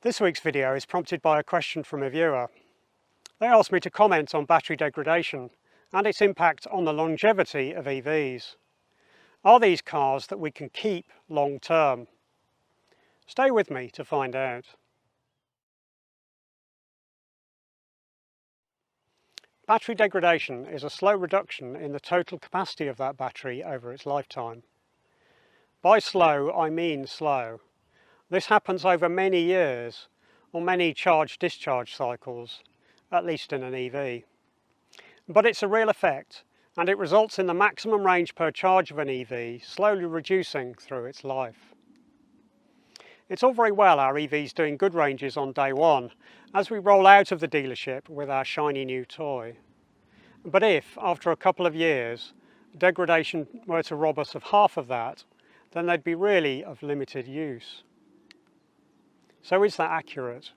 This week's video is prompted by a question from a viewer. They asked me to comment on battery degradation and its impact on the longevity of EVs. Are these cars that we can keep long term? Stay with me to find out. Battery degradation is a slow reduction in the total capacity of that battery over its lifetime. By slow, I mean slow. This happens over many years, or many charge-discharge cycles, at least in an EV. But it's a real effect, and it results in the maximum range per charge of an EV slowly reducing through its life. It's all very well our EVs doing good ranges on day one, as we roll out of the dealership with our shiny new toy. But if, after a couple of years, degradation were to rob us of half of that, then they'd be really of limited use. So is that accurate?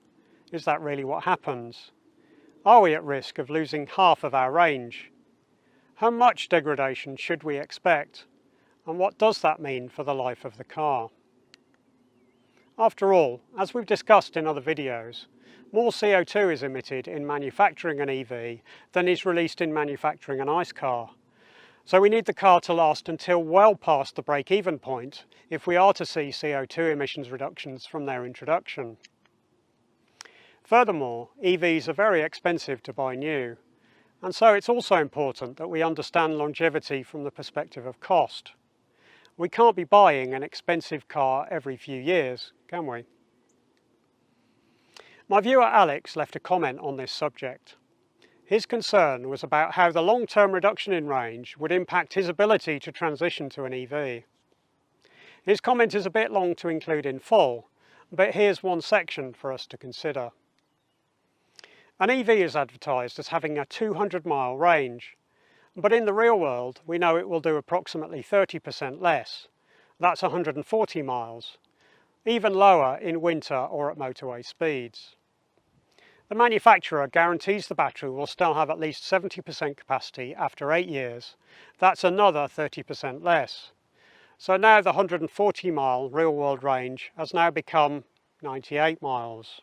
Is that really what happens? Are we at risk of losing half of our range? How much degradation should we expect? And what does that mean for the life of the car? After all, as we've discussed in other videos, more CO2 is emitted in manufacturing an EV than is released in manufacturing an ICE car. So we need the car to last until well past the break-even point if we are to see CO2 emissions reductions from their introduction. Furthermore, EVs are very expensive to buy new, and so it's also important that we understand longevity from the perspective of cost. We can't be buying an expensive car every few years, can we? My viewer Alex left a comment on this subject. His concern was about how the long-term reduction in range would impact his ability to transition to an EV. His comment is a bit long to include in full, but here's one section for us to consider. An EV is advertised as having a 200-mile range, but in the real world we know it will do approximately 30% less. That's 140 miles, even lower in winter or at motorway speeds. The manufacturer guarantees the battery will still have at least 70% capacity after 8 years. That's another 30% less. So now the 140-mile real-world range has now become 98 miles.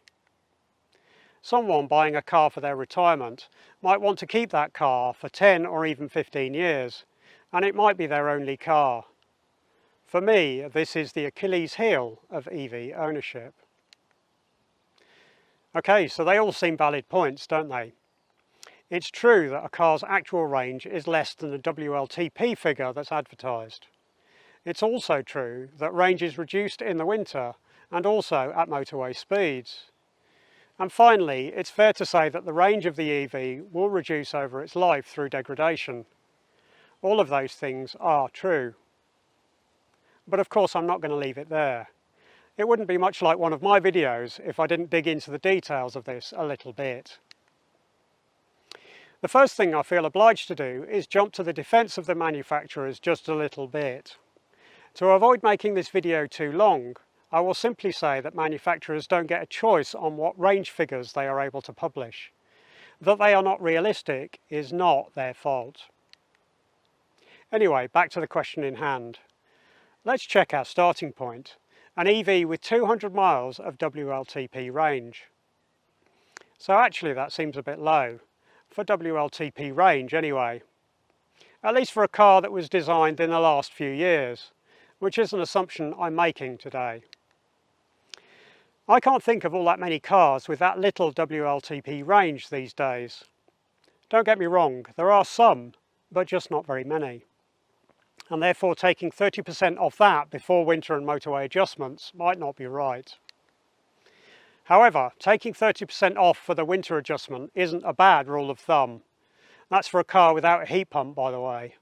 Someone buying a car for their retirement might want to keep that car for 10 or even 15 years, and it might be their only car. For me, this is the Achilles heel of EV ownership. Okay, so they all seem valid points, don't they? It's true that a car's actual range is less than the WLTP figure that's advertised. It's also true that range is reduced in the winter and also at motorway speeds. And finally, it's fair to say that the range of the EV will reduce over its life through degradation. All of those things are true. But of course I'm not going to leave it there. It wouldn't be much like one of my videos if I didn't dig into the details of this a little bit. The first thing I feel obliged to do is jump to the defence of the manufacturers just a little bit. To avoid making this video too long, I will simply say that manufacturers don't get a choice on what range figures they are able to publish. That they are not realistic is not their fault. Anyway, back to the question in hand. Let's check our starting point. An EV with 200 miles of WLTP range. So actually that seems a bit low, for WLTP range anyway. At least for a car that was designed in the last few years, which is an assumption I'm making today. I can't think of all that many cars with that little WLTP range these days. Don't get me wrong, there are some, but just not very many. And therefore taking 30% off that before winter and motorway adjustments might not be right. However, taking 30% off for the winter adjustment isn't a bad rule of thumb. That's for a car without a heat pump, by the way,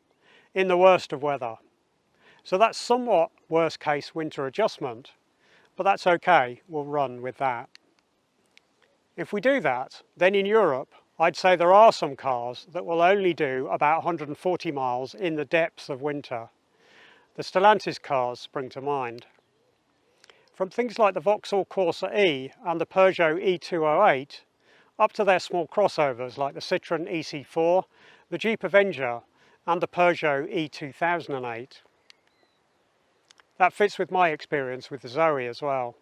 in the worst of weather. So that's somewhat worst case winter adjustment, but that's okay, we'll run with that. If we do that, then in Europe, I'd say there are some cars that will only do about 140 miles in the depths of winter. The Stellantis cars spring to mind. From things like the Vauxhall Corsa E and the Peugeot E208, up to their small crossovers like the Citroën EC4, the Jeep Avenger and the Peugeot E2008. That fits with my experience with the Zoe as well.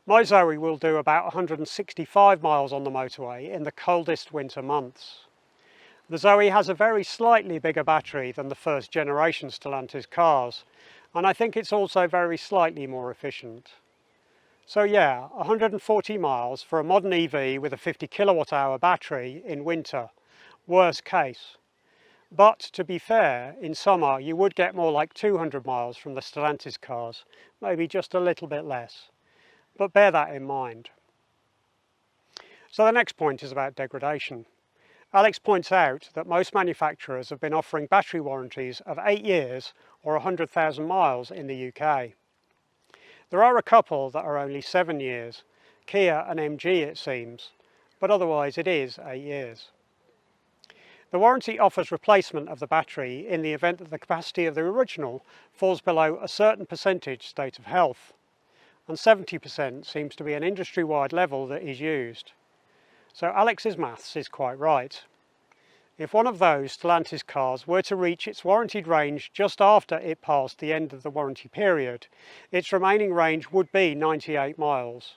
My Zoe will do about 165 miles on the motorway in the coldest winter months. The Zoe has a very slightly bigger battery than the first generation Stellantis cars, and I think it's also very slightly more efficient. So yeah, 140 miles for a modern EV with a 50 kilowatt hour battery in winter, worst case. But to be fair, in summer you would get more like 200 miles from the Stellantis cars, maybe just a little bit less. But bear that in mind. So the next point is about degradation. Alex points out that most manufacturers have been offering battery warranties of 8 years or 100,000 miles in the UK. There are a couple that are only 7 years, Kia and MG it seems, but otherwise it is 8 years. The warranty offers replacement of the battery in the event that the capacity of the original falls below a certain percentage state of health, and 70% seems to be an industry-wide level that is used. So Alex's maths is quite right. If one of those Stellantis cars were to reach its warranted range just after it passed the end of the warranty period, its remaining range would be 98 miles.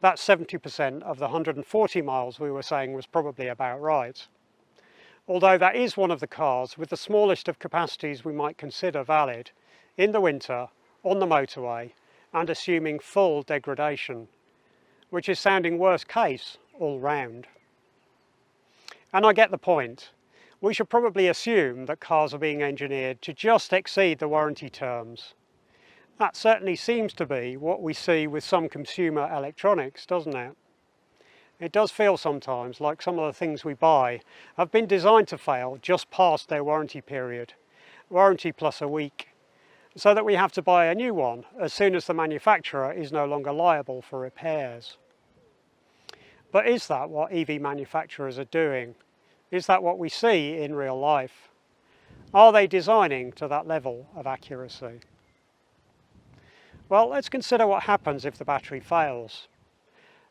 That's 70% of the 140 miles we were saying was probably about right. Although that is one of the cars with the smallest of capacities we might consider valid, in the winter, on the motorway, and assuming full degradation, which is sounding worst case all round. And I get the point. We should probably assume that cars are being engineered to just exceed the warranty terms. That certainly seems to be what we see with some consumer electronics, doesn't it? It does feel sometimes like some of the things we buy have been designed to fail just past their warranty period, warranty plus a week, so that we have to buy a new one as soon as the manufacturer is no longer liable for repairs. But is that what EV manufacturers are doing? Is that what we see in real life? Are they designing to that level of accuracy? Well, let's consider what happens if the battery fails.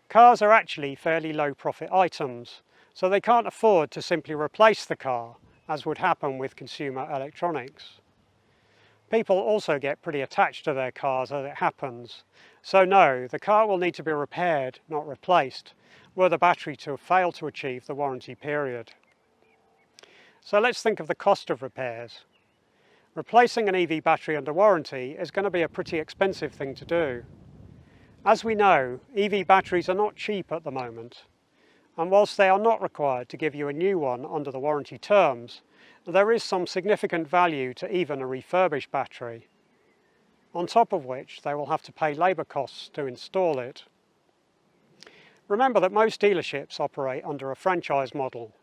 Cars are actually fairly low profit items, so they can't afford to simply replace the car, as would happen with consumer electronics. People also get pretty attached to their cars as it happens. So no, the car will need to be repaired, not replaced, were the battery to fail to achieve the warranty period. So let's think of the cost of repairs. Replacing an EV battery under warranty is going to be a pretty expensive thing to do. As we know, EV batteries are not cheap at the moment, and whilst they are not required to give you a new one under the warranty terms, there is some significant value to even a refurbished battery, on top of which they will have to pay labour costs to install it. Remember that most dealerships operate under a franchise model.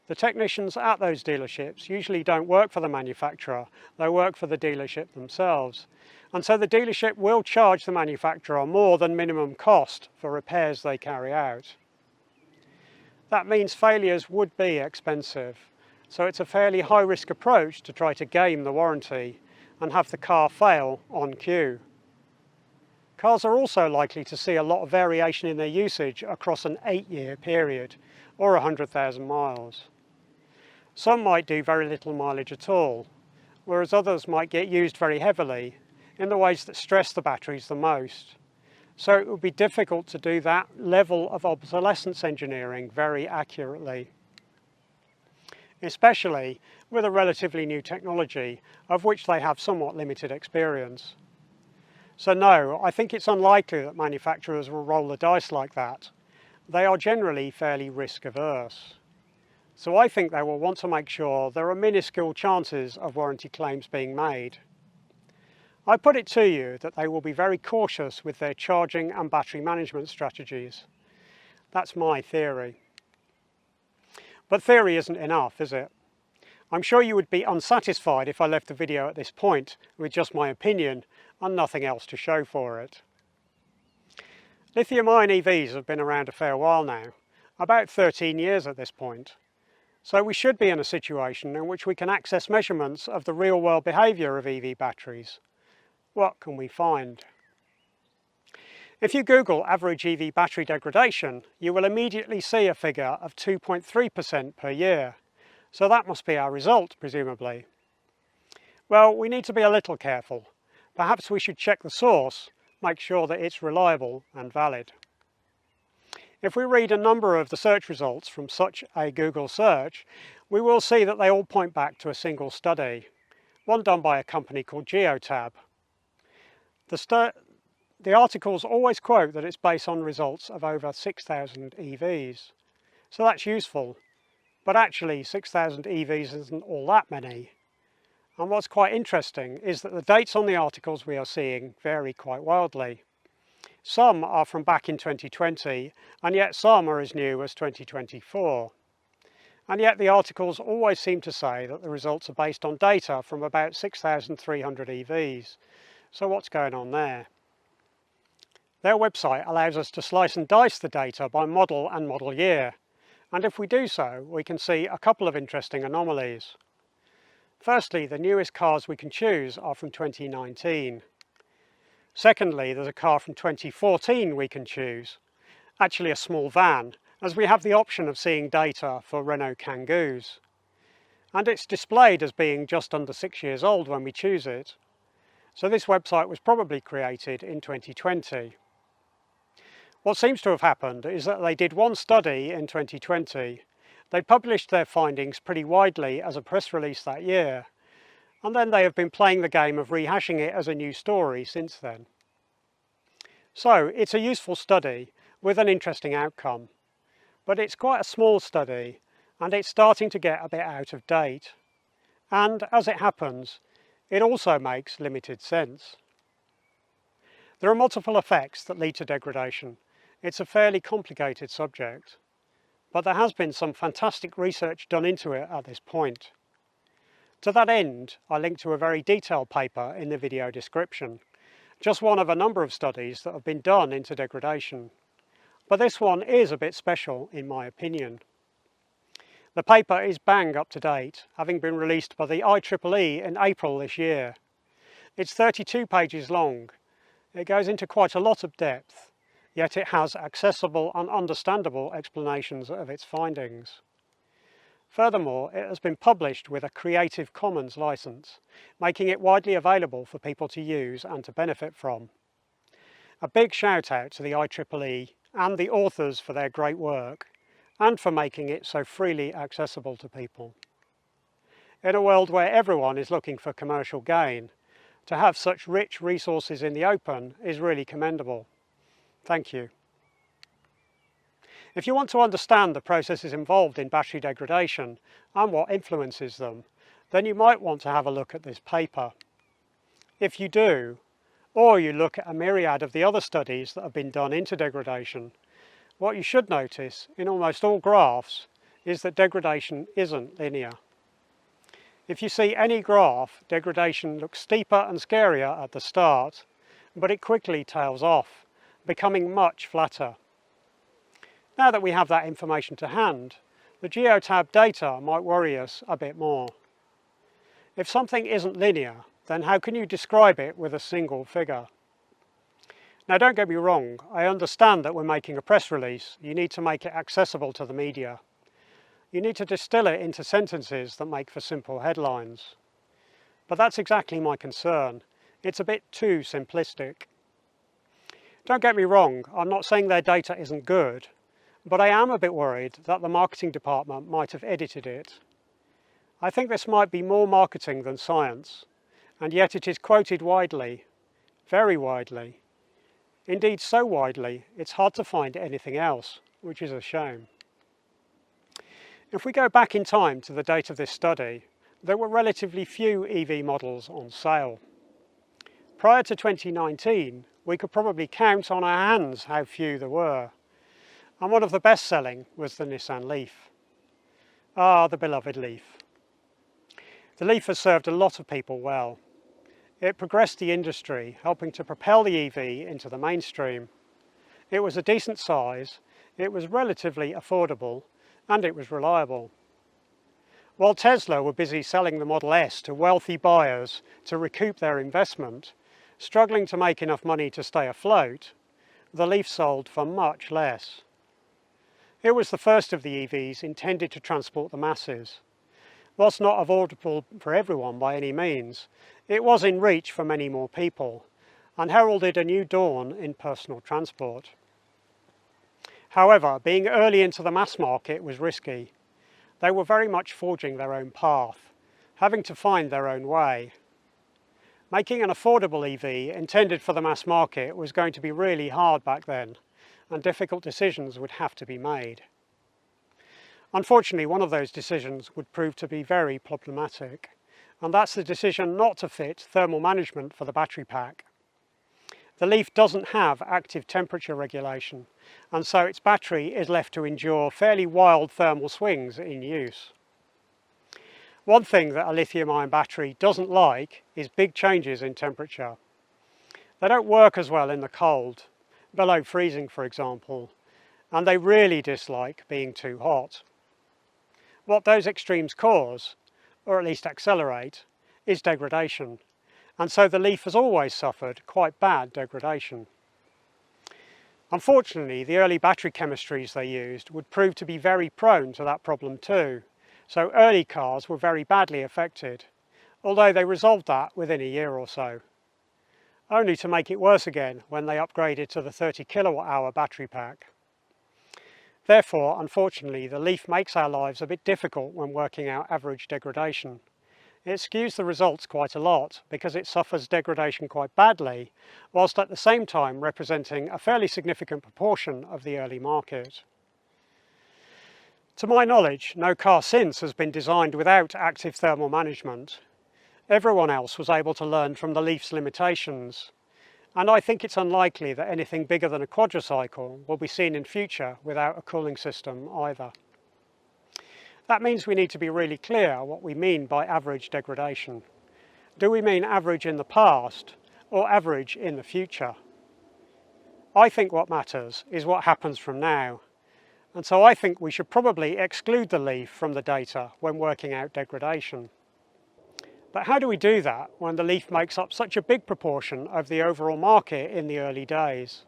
The technicians at those dealerships usually don't work for the manufacturer, they work for the dealership themselves, and so the dealership will charge the manufacturer more than minimum cost for repairs they carry out. That means failures would be expensive. So it's a fairly high-risk approach to try to game the warranty and have the car fail on cue. Cars are also likely to see a lot of variation in their usage across an 8-year period, or 100,000 miles. Some might do very little mileage at all, whereas others might get used very heavily in the ways that stress the batteries the most. So it would be difficult to do that level of obsolescence engineering very accurately, especially with a relatively new technology of which they have somewhat limited experience. So no, I think it's unlikely that manufacturers will roll the dice like that. They are generally fairly risk averse. So I think they will want to make sure there are minuscule chances of warranty claims being made. I put it to you that they will be very cautious with their charging and battery management strategies. That's my theory. But theory isn't enough, is it? I'm sure you would be unsatisfied if I left the video at this point with just my opinion and nothing else to show for it. Lithium-ion EVs have been around a fair while now, about 13 years at this point. So we should be in a situation in which we can access measurements of the real-world behaviour of EV batteries. What can we find? If you Google average EV battery degradation, you will immediately see a figure of 2.3% per year. So that must be our result, presumably. Well, we need to be a little careful. Perhaps we should check the source, make sure that it's reliable and valid. If we read a number of the search results from such a Google search, we will see that they all point back to a single study, one done by a company called Geotab. The articles always quote that it's based on results of over 6,000 EVs, so that's useful, but actually 6,000 EVs isn't all that many. And what's quite interesting is that the dates on the articles we are seeing vary quite wildly. Some are from back in 2020, and yet some are as new as 2024. And yet the articles always seem to say that the results are based on data from about 6,300 EVs. So what's going on there? Their website allows us to slice and dice the data by model and model year. And if we do so, we can see a couple of interesting anomalies. Firstly, the newest cars we can choose are from 2019. Secondly, there's a car from 2014 we can choose, actually a small van, as we have the option of seeing data for Renault Kangoos. And it's displayed as being just under 6 years old when we choose it. So this website was probably created in 2020. What seems to have happened is that they did one study in 2020. They published their findings pretty widely as a press release that year, and then they have been playing the game of rehashing it as a new story since then. So it's a useful study with an interesting outcome, but it's quite a small study and it's starting to get a bit out of date. And as it happens, it also makes limited sense. There are multiple effects that lead to degradation. It's a fairly complicated subject, but there has been some fantastic research done into it at this point. To that end, I link to a very detailed paper in the video description, just one of a number of studies that have been done into degradation. But this one is a bit special in my opinion. The paper is bang up to date, having been released by the IEEE in April this year. It's 32 pages long. It goes into quite a lot of depth, yet it has accessible and understandable explanations of its findings. Furthermore, it has been published with a Creative Commons license, making it widely available for people to use and to benefit from. A big shout out to the IEEE and the authors for their great work, and for making it so freely accessible to people. In a world where everyone is looking for commercial gain, to have such rich resources in the open is really commendable. Thank you. If you want to understand the processes involved in battery degradation and what influences them, then you might want to have a look at this paper. If you do, or you look at a myriad of the other studies that have been done into degradation, what you should notice in almost all graphs is that degradation isn't linear. If you see any graph, degradation looks steeper and scarier at the start, but it quickly tails off, becoming much flatter. Now that we have that information to hand, the Geotab data might worry us a bit more. If something isn't linear, then how can you describe it with a single figure? Now don't get me wrong, I understand that when making a press release, you need to make it accessible to the media. You need to distill it into sentences that make for simple headlines. But that's exactly my concern. It's a bit too simplistic. Don't get me wrong, I'm not saying their data isn't good, but I am a bit worried that the marketing department might have edited it. I think this might be more marketing than science, and yet it is quoted widely, very widely. Indeed, so widely, it's hard to find anything else, which is a shame. If we go back in time to the date of this study, there were relatively few EV models on sale. Prior to 2019, we could probably count on our hands how few there were. And one of the best-selling was the Nissan Leaf. Ah, the beloved Leaf. The Leaf has served a lot of people well. It progressed the industry, helping to propel the EV into the mainstream. It was a decent size, it was relatively affordable, and it was reliable. While Tesla were busy selling the Model S to wealthy buyers to recoup their investment, struggling to make enough money to stay afloat, the Leaf sold for much less. It was the first of the EVs intended to transport the masses. Whilst not affordable for everyone by any means, it was in reach for many more people, and heralded a new dawn in personal transport. However, being early into the mass market was risky. They were very much forging their own path, having to find their own way. Making an affordable EV intended for the mass market was going to be really hard back then, and difficult decisions would have to be made. Unfortunately, one of those decisions would prove to be very problematic, and that's the decision not to fit thermal management for the battery pack. The Leaf doesn't have active temperature regulation, and so its battery is left to endure fairly wild thermal swings in use. One thing that a lithium-ion battery doesn't like is big changes in temperature. They don't work as well in the cold, below freezing for example, and they really dislike being too hot. What those extremes cause, or at least accelerate, is degradation, and so the Leaf has always suffered quite bad degradation. Unfortunately, the early battery chemistries they used would prove to be very prone to that problem too, so early cars were very badly affected, although they resolved that within a year or so, only to make it worse again when they upgraded to the 30 kilowatt-hour battery pack. Therefore, unfortunately, the Leaf makes our lives a bit difficult when working out average degradation. It skews the results quite a lot because it suffers degradation quite badly, whilst at the same time representing a fairly significant proportion of the early market. To my knowledge, no car since has been designed without active thermal management. Everyone else was able to learn from the Leaf's limitations, and I think it's unlikely that anything bigger than a quadricycle will be seen in future without a cooling system either. That means we need to be really clear what we mean by average degradation. Do we mean average in the past or average in the future? I think what matters is what happens from now, and so I think we should probably exclude the Leaf from the data when working out degradation. But how do we do that when the Leaf makes up such a big proportion of the overall market in the early days?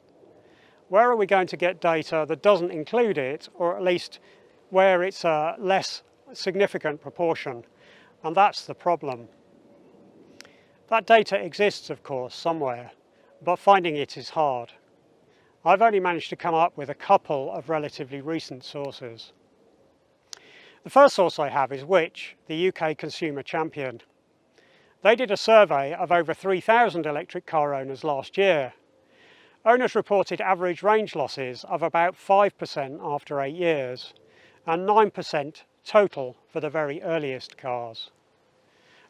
Where are we going to get data that doesn't include it, or at least where it's a less significant proportion? And that's the problem. That data exists, of course, somewhere, but finding it is hard. I've only managed to come up with a couple of relatively recent sources. The first source I have is Which, the UK Consumer Champion. They did a survey of over 3,000 electric car owners last year. Owners reported average range losses of about 5% after 8 years, and 9% total for the very earliest cars.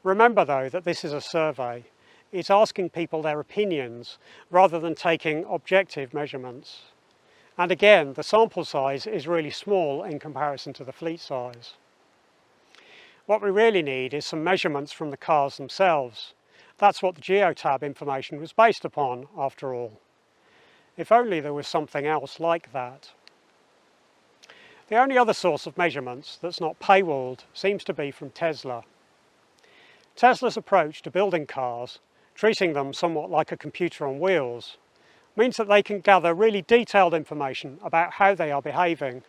Remember though that this is a survey. It's asking people their opinions rather than taking objective measurements. And again, the sample size is really small in comparison to the fleet size. What we really need is some measurements from the cars themselves. That's what the Geotab information was based upon, after all. If only there was something else like that. The only other source of measurements that's not paywalled seems to be from Tesla. Tesla's approach to building cars, treating them somewhat like a computer on wheels, means that they can gather really detailed information about how they are behaving,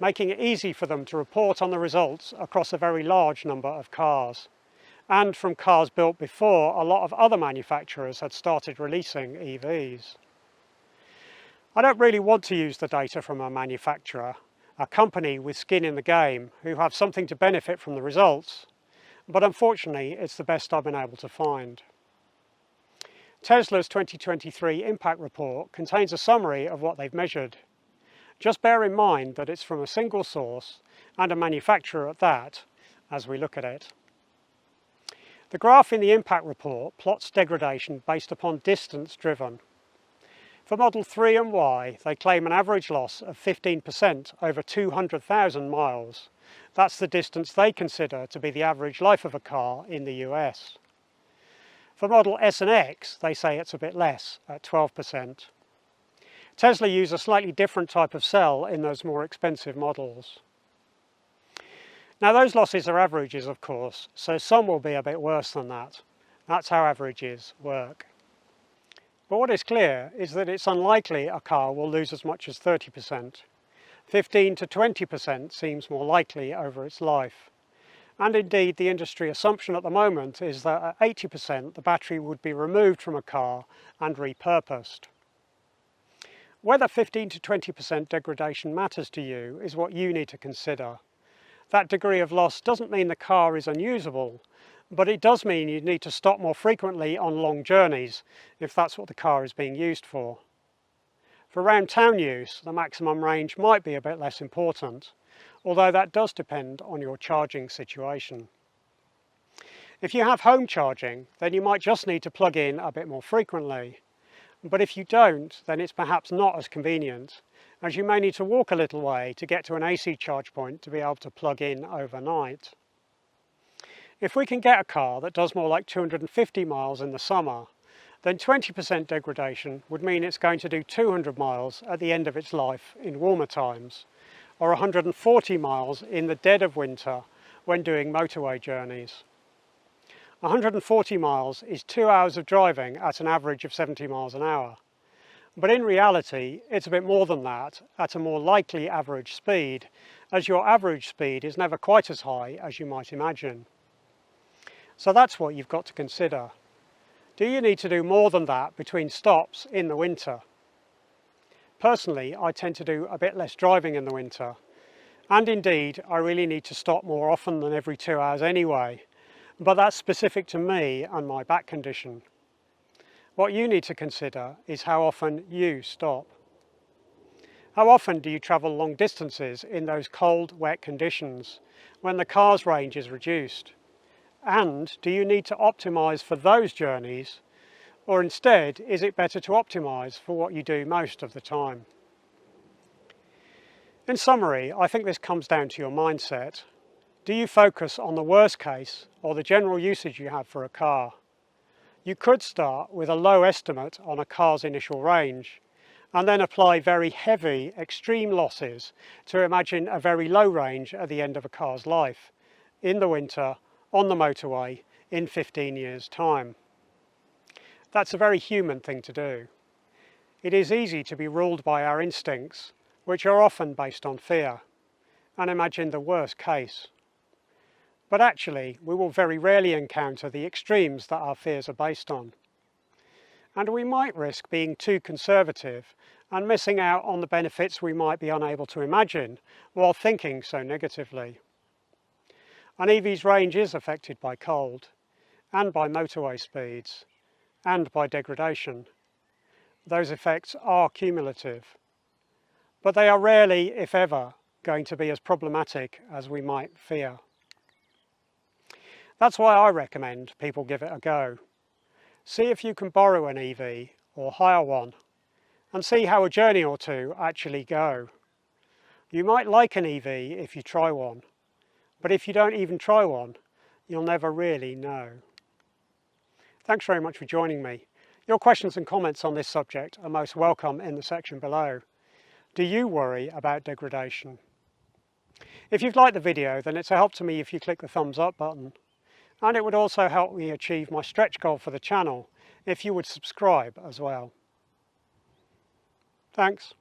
making it easy for them to report on the results across a very large number of cars, and from cars built before a lot of other manufacturers had started releasing EVs. I don't really want to use the data from a manufacturer, a company with skin in the game who have something to benefit from the results, but unfortunately it's the best I've been able to find. Tesla's 2023 impact report contains a summary of what they've measured. Just bear in mind that it's from a single source and a manufacturer at that, as we look at it. The graph in the impact report plots degradation based upon distance driven. For Model 3 and Y, they claim an average loss of 15% over 200,000 miles. That's the distance they consider to be the average life of a car in the US. For Model S and X, they say it's a bit less, at 12%. Tesla use a slightly different type of cell in those more expensive models. Now those losses are averages, of course, so some will be a bit worse than that. That's how averages work. But what is clear is that it's unlikely a car will lose as much as 30%. 15 to 20% seems more likely over its life. And indeed, the industry assumption at the moment is that at 80% the battery would be removed from a car and repurposed. Whether 15 to 20% degradation matters to you is what you need to consider. That degree of loss doesn't mean the car is unusable, but it does mean you need to stop more frequently on long journeys, if that's what the car is being used for. For round town use, the maximum range might be a bit less important, although that does depend on your charging situation. If you have home charging, then you might just need to plug in a bit more frequently. But if you don't, then it's perhaps not as convenient, as you may need to walk a little way to get to an AC charge point to be able to plug in overnight. If we can get a car that does more like 250 miles in the summer, then 20% degradation would mean it's going to do 200 miles at the end of its life in warmer times, or 140 miles in the dead of winter when doing motorway journeys. 140 miles is 2 hours of driving at an average of 70 miles an hour. But in reality, it's a bit more than that at a more likely average speed, as your average speed is never quite as high as you might imagine. So that's what you've got to consider. Do you need to do more than that between stops in the winter? Personally, I tend to do a bit less driving in the winter, and indeed I really need to stop more often than every 2 hours anyway, but that's specific to me and my back condition. What you need to consider is how often you stop. How often do you travel long distances in those cold, wet conditions when the car's range is reduced? And do you need to optimise for those journeys, or instead is it better to optimise for what you do most of the time? In summary, I think this comes down to your mindset. Do you focus on the worst case or the general usage you have for a car? You could start with a low estimate on a car's initial range and then apply very heavy extreme losses to imagine a very low range at the end of a car's life, in the winter, on the motorway, in 15 years' time. That's a very human thing to do. It is easy to be ruled by our instincts, which are often based on fear, and imagine the worst case. But actually, we will very rarely encounter the extremes that our fears are based on. And we might risk being too conservative and missing out on the benefits we might be unable to imagine while thinking so negatively. An EV's range is affected by cold, and by motorway speeds, and by degradation. Those effects are cumulative, but they are rarely, if ever, going to be as problematic as we might fear. That's why I recommend people give it a go. See if you can borrow an EV or hire one, and see how a journey or two actually go. You might like an EV if you try one, but if you don't even try one, you'll never really know. Thanks very much for joining me. Your questions and comments on this subject are most welcome in the section below. Do you worry about degradation? If you've liked the video, then it's a help to me if you click the thumbs up button. And it would also help me achieve my stretch goal for the channel if you would subscribe as well. Thanks.